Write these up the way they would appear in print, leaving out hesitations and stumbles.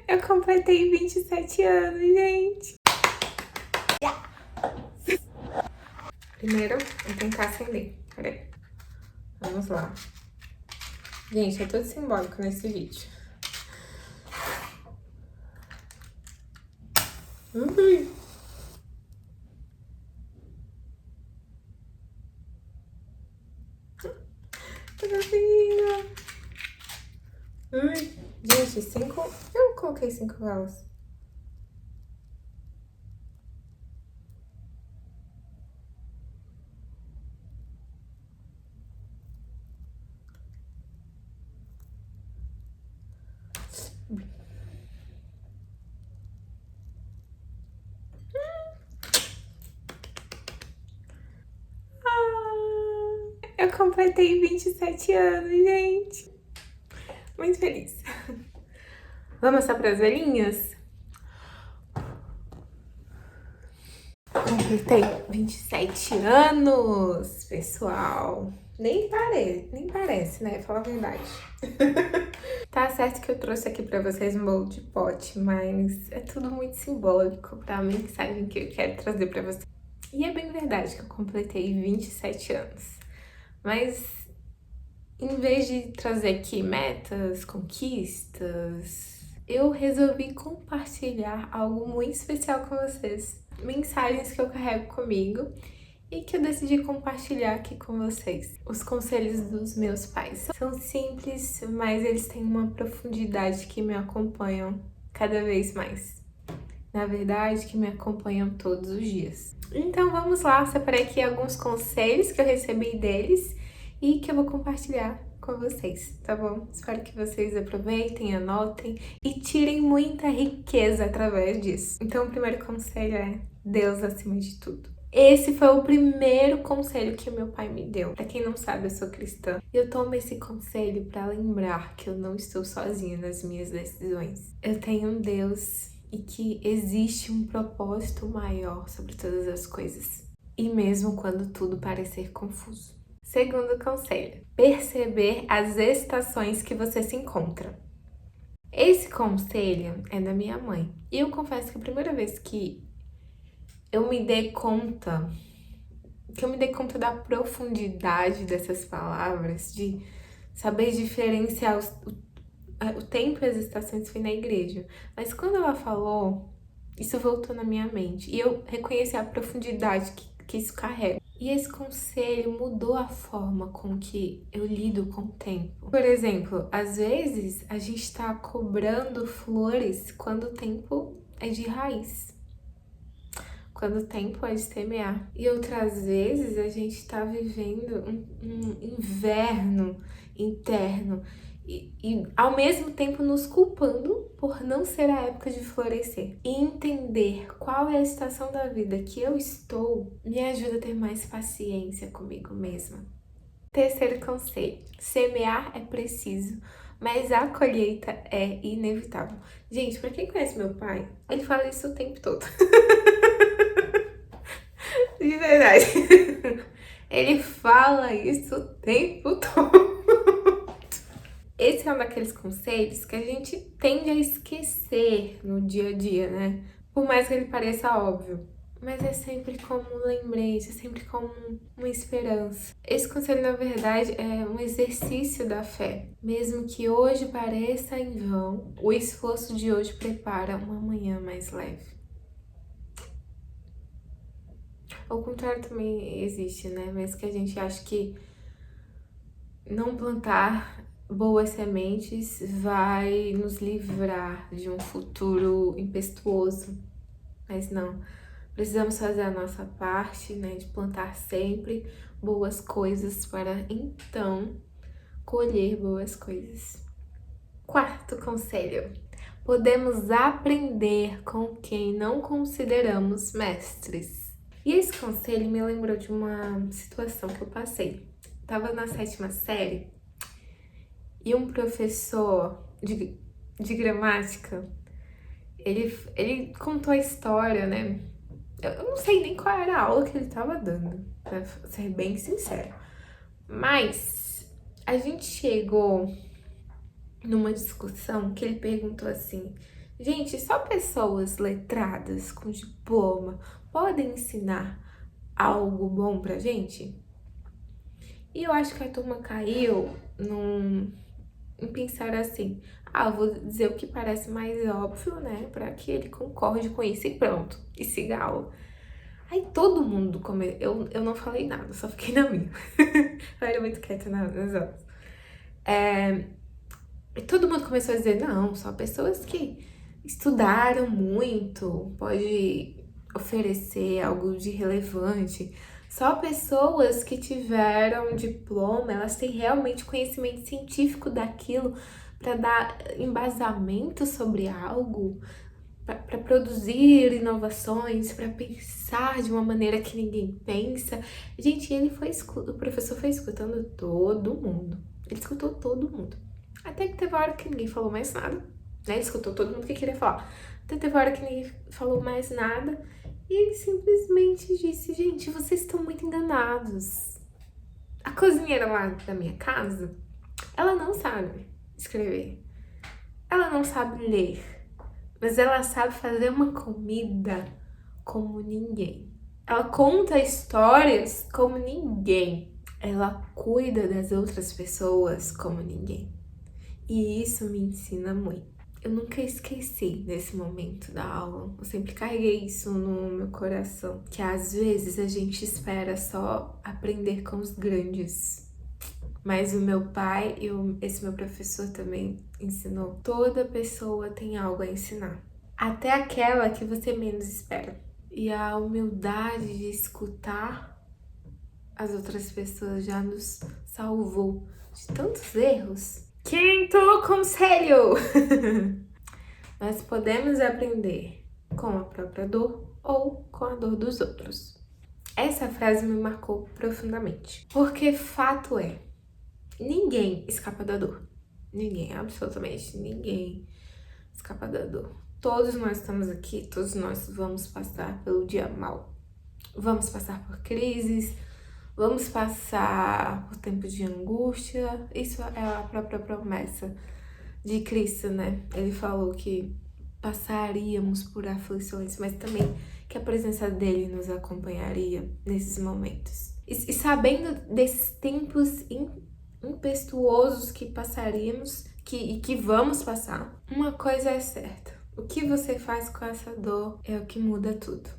Eu completei 27 anos, gente. Primeiro, vou tentar acender. Peraí. Vamos lá. Gente, é tudo simbólico nesse vídeo. Ui. Tô conseguindo. Ui. Gente, 5... Eu coloquei 5 velas. Eu completei 27 anos, gente. Muito feliz. Vamos só para as velhinhas? Completei 27 anos, pessoal. Nem parece, né? Fala a verdade. Tá certo que eu trouxe aqui pra vocês um bolo de pote, mas é tudo muito simbólico pra mensagem que eu quero trazer pra vocês. E é bem verdade que eu completei 27 anos. Mas em vez de trazer aqui metas, conquistas, eu resolvi compartilhar algo muito especial com vocês. Mensagens que eu carrego comigo e que eu decidi compartilhar aqui com vocês. Os conselhos dos meus pais são simples, mas eles têm uma profundidade que me acompanham cada vez mais. Na verdade, que me acompanham todos os dias. Então vamos lá, separei aqui alguns conselhos que eu recebi deles e que eu vou compartilhar com vocês, tá bom? Espero que vocês aproveitem, anotem e tirem muita riqueza através disso. Então o primeiro conselho é Deus acima de tudo. Esse foi o primeiro conselho que o meu pai me deu. Pra quem não sabe, eu sou cristã. Eu tomo esse conselho pra lembrar que eu não estou sozinha nas minhas decisões. Eu tenho um Deus e que existe um propósito maior sobre todas as coisas. E mesmo quando tudo parecer confuso. Segundo conselho, perceber as estações que você se encontra. Esse conselho é da minha mãe. E eu confesso que a primeira vez que eu me dei conta da profundidade dessas palavras, de saber diferenciar o tempo e as estações, foi na igreja. Mas quando ela falou, isso voltou na minha mente. E eu reconheci a profundidade que isso carrega. E esse conselho mudou a forma com que eu lido com o tempo. Por exemplo, às vezes a gente tá cobrando flores quando o tempo é de raiz. Quando o tempo é de semear. E outras vezes a gente tá vivendo um inverno interno e ao mesmo tempo nos culpando por não ser a época de florescer. E entender qual é a estação da vida que eu estou me ajuda a ter mais paciência comigo mesma. Terceiro conselho: semear é preciso, mas a colheita é inevitável. Gente, pra quem conhece meu pai, ele fala isso o tempo todo. De verdade. Ele fala isso o tempo todo. Esse é um daqueles conselhos que a gente tende a esquecer no dia a dia, né? Por mais que ele pareça óbvio. Mas é sempre como um lembrete, é sempre como uma esperança. Esse conselho, na verdade, é um exercício da fé. Mesmo que hoje pareça em vão, o esforço de hoje prepara uma manhã mais leve. Ao contrário também existe, né? Mesmo que a gente ache que não plantar boas sementes vai nos livrar de um futuro impetuoso. Mas não, precisamos fazer a nossa parte, né? De plantar sempre boas coisas para então colher boas coisas. Quarto conselho: podemos aprender com quem não consideramos mestres. E esse conselho me lembrou de uma situação que eu passei. Tava na 7ª série e um professor de gramática, ele contou a história, né? Eu não sei nem qual era a aula que ele tava dando, pra ser bem sincero. Mas a gente chegou numa discussão que ele perguntou assim: Gente, só pessoas letradas com diploma podem ensinar algo bom pra gente? E eu acho que a turma caiu em pensar assim, eu vou dizer o que parece mais óbvio, né, pra que ele concorde com isso e pronto, e siga a aula. Aí todo mundo, eu não falei nada, só fiquei na minha. Eu era muito quieta nas aulas. E todo mundo começou a dizer, não, só pessoas que estudaram muito, pode oferecer algo de relevante. Só pessoas que tiveram diploma, elas têm realmente conhecimento científico daquilo para dar embasamento sobre algo, para produzir inovações, para pensar de uma maneira que ninguém pensa. Gente, o professor foi escutando todo mundo. Ele escutou todo mundo. Até que teve uma hora que ninguém falou mais nada, né? Ele escutou todo mundo que queria falar. Até teve uma hora que ninguém falou mais nada. E ele simplesmente disse, gente, vocês estão muito enganados. A cozinheira lá da minha casa, ela não sabe escrever. Ela não sabe ler. Mas ela sabe fazer uma comida como ninguém. Ela conta histórias como ninguém. Ela cuida das outras pessoas como ninguém. E isso me ensina muito. Eu nunca esqueci desse momento da aula. Eu sempre carreguei isso no meu coração. Que às vezes a gente espera só aprender com os grandes. Mas o meu pai e esse meu professor também ensinou. Toda pessoa tem algo a ensinar. Até aquela que você menos espera. E a humildade de escutar as outras pessoas já nos salvou de tantos erros. Quinto conselho! Nós podemos aprender com a própria dor ou com a dor dos outros. Essa frase me marcou profundamente. Porque fato é, ninguém escapa da dor. Ninguém, absolutamente ninguém escapa da dor. Todos nós estamos aqui, todos nós vamos passar pelo dia mal. Vamos passar por crises, vamos passar por tempos de angústia. Isso é a própria promessa de Cristo, né? Ele falou que passaríamos por aflições, mas também que a presença dele nos acompanharia nesses momentos. E sabendo desses tempos impetuosos que passaríamos e que vamos passar, uma coisa é certa: o que você faz com essa dor é o que muda tudo.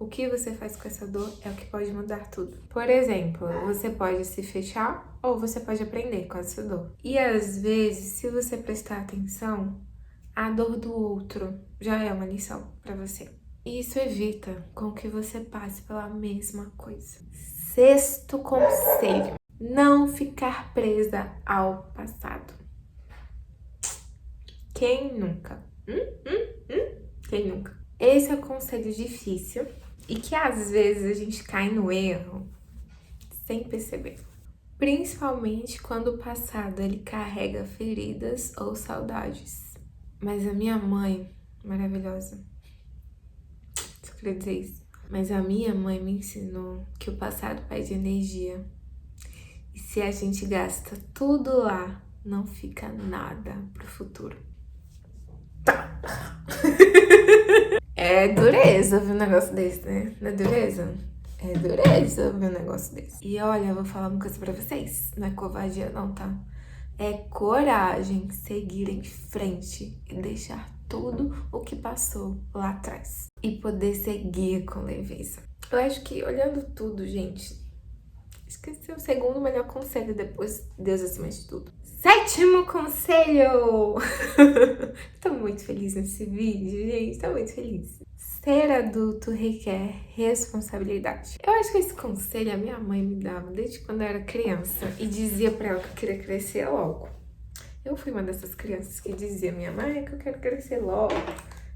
O que você faz com essa dor é o que pode mudar tudo. Por exemplo, você pode se fechar ou você pode aprender com essa dor. E às vezes, se você prestar atenção, a dor do outro já é uma lição para você. E isso evita com que você passe pela mesma coisa. Sexto conselho: não ficar presa ao passado. Quem nunca? Quem nunca? Esse é um conselho difícil e que às vezes a gente cai no erro sem perceber. Principalmente quando o passado ele carrega feridas ou saudades. Mas a minha mãe, maravilhosa, só queria dizer isso. Mas a minha mãe me ensinou que o passado pede energia. E se a gente gasta tudo lá, não fica nada pro futuro. Tá. É dureza ouvir um negócio desse, né? Não é dureza? É dureza ouvir um negócio desse. E olha, eu vou falar uma coisa pra vocês. Não é covardia não, tá? É coragem seguir em frente e deixar tudo o que passou lá atrás. E poder seguir com leveza. Eu acho que, olhando tudo, gente, esqueci o segundo melhor conselho depois Deus acima de tudo. Sétimo conselho! Tô muito feliz nesse vídeo, gente. Tô muito feliz. Ser adulto requer responsabilidade. Eu acho que esse conselho a minha mãe me dava desde quando eu era criança e dizia pra ela que eu queria crescer logo. Eu fui uma dessas crianças que dizia à minha mãe que eu quero crescer logo,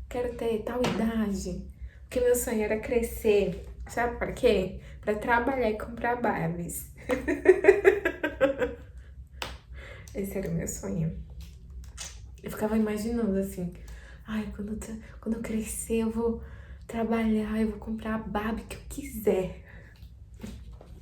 quero ter tal idade, porque meu sonho era crescer. Sabe para quê? Pra trabalhar e comprar Barbies. Esse era o meu sonho. Eu ficava imaginando assim, ai, quando eu crescer eu vou trabalhar, eu vou comprar a Barbie que eu quiser.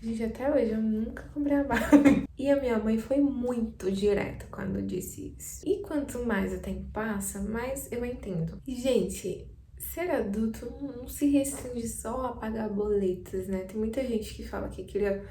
Gente, até hoje eu nunca comprei a barra. E a minha mãe foi muito direta quando disse isso. E quanto mais o tempo passa, mais eu entendo. E, gente, ser adulto não se restringe só a pagar boletos, né? Tem muita gente que fala que queria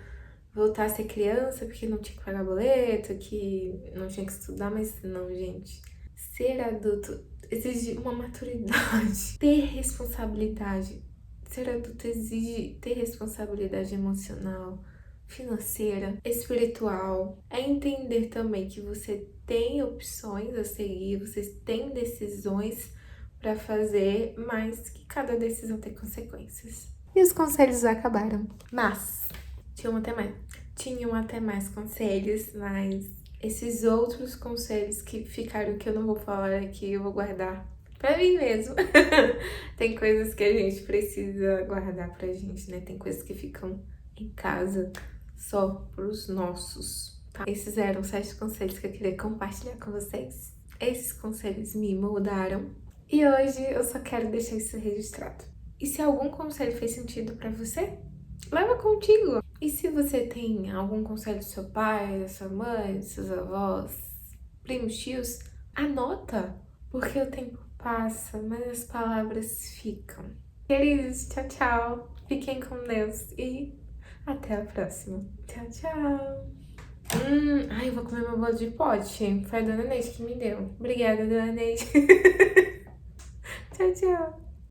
voltar a ser criança porque não tinha que pagar boleto, que não tinha que estudar, mas não, gente. Ser adulto exige uma maturidade, ter responsabilidade. Ser adulto exige ter responsabilidade emocional, financeira, espiritual. É entender também que você tem opções a seguir, você tem decisões para fazer, mas que cada decisão tem consequências. E os conselhos acabaram. Mas tinham até mais conselhos, mas esses outros conselhos que ficaram que eu não vou falar aqui, eu vou guardar pra mim mesmo. Tem coisas que a gente precisa guardar pra gente, né? Tem coisas que ficam em casa só pros nossos, tá? Esses eram 7 conselhos que eu queria compartilhar com vocês. Esses conselhos me moldaram e hoje eu só quero deixar isso registrado. E se algum conselho fez sentido pra você, leva contigo. E se você tem algum conselho do seu pai, da sua mãe, dos seus avós, primos, tios, anota, porque o tempo passa, mas as palavras ficam. Queridos, tchau, tchau. Fiquem com Deus e até a próxima. Tchau, tchau. Ai, eu vou comer meu bolo de pote. Foi a dona Neide que me deu. Obrigada, dona Neide. Tchau, tchau.